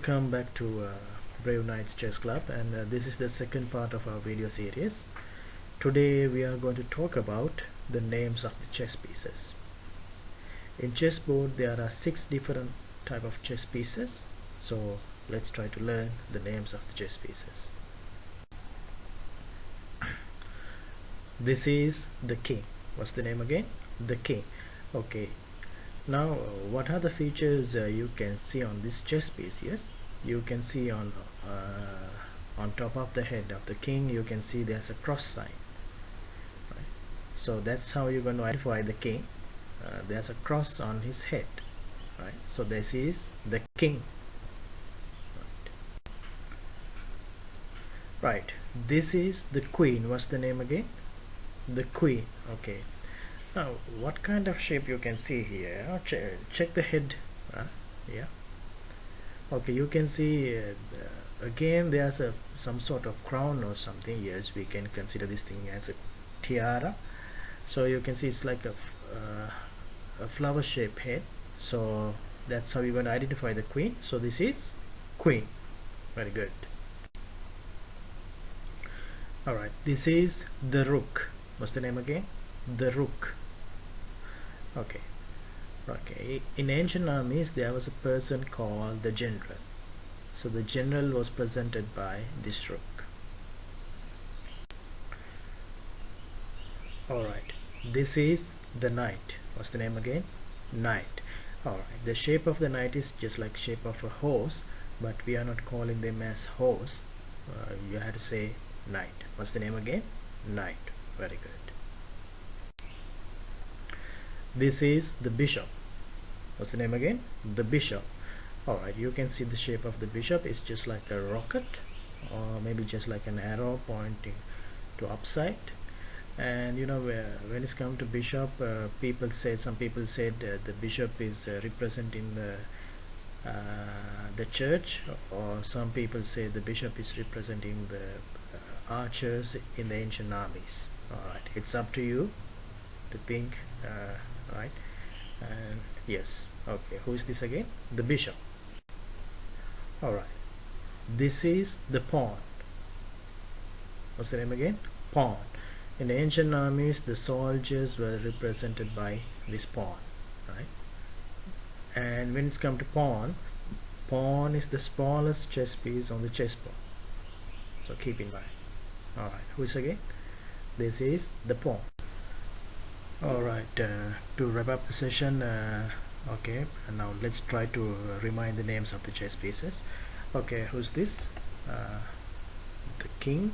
Welcome back to Brave Knights Chess Club, and this is the second part of our video series. Today we are going to talk about the names of the chess pieces. In chessboard there are 6 different type of chess pieces, so let's try to learn the names of the chess pieces. This is the king. What's the name again? The king. Okay. Now what are the features you can see on this chess piece? Yes, you can see on top of the head of the king, you can see there's a cross sign, right? So that's how you're going to identify the king. There's a cross on his head, right? So this is the king, right? This is the queen. What's the name again? The queen. Okay. Now what kind of shape you can see here? Check the head. Yeah, okay, you can see again there's some sort of crown or something. Yes, we can consider this thing as a tiara. So you can see it's like a flower shaped head. So that's how you're going to identify the queen. So this is queen. Very good. Alright, this is the rook. What's the name again? The rook. Okay, in ancient armies there was a person called the general. So the general was presented by this rook. Alright, this is the knight. What's the name again? Knight. Alright, the shape of the knight is just like shape of a horse, but we are not calling them as horse. You have to say knight. What's the name again? Knight. Very good. This is the bishop. What's the name again? The bishop. Alright, you can see the shape of the bishop is just like a rocket, or maybe just like an arrow pointing to upside. And you know, when it's come to bishop, some people said the bishop is representing the church, or some people say the bishop is representing the archers in the ancient armies. Alright, it's up to you to think, right? And yes, okay, who is this again? The bishop. Alright, this is the pawn. What's the name again? Pawn. In the ancient armies the soldiers were represented by this pawn, right? And when it's come to pawn, pawn is the smallest chess piece on the chessboard, so keep in mind. Alright, who is again? This is the pawn. Alright, to wrap up the session, okay, and now let's try to remind the names of the chess pieces. Okay, who's this? The king.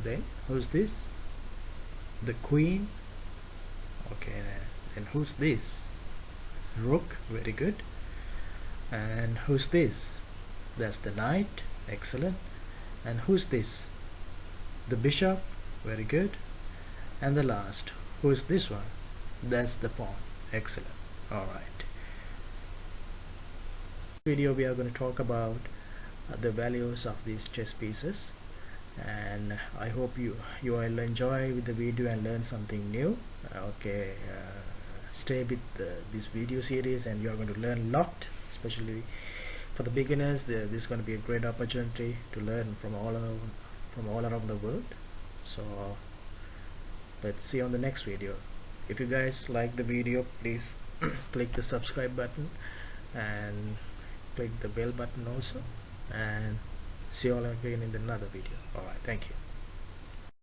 Then who's this? The queen. Okay, and who's this? Rook. Very good. And who's this? That's the knight. Excellent. And who's this? The bishop. Very good. And the last, who is this one? That's the pawn. Excellent. Alright. Video we are going to talk about the values of these chess pieces, and I hope you will enjoy with the video and learn something new. Okay, stay with this video series and you are going to learn a lot, especially for the beginners. This is going to be a great opportunity to learn from all around the world. So let's see on the next video. If you guys like the video, please click the subscribe button and click the bell button also, and see you all again in another video. Alright, thank you.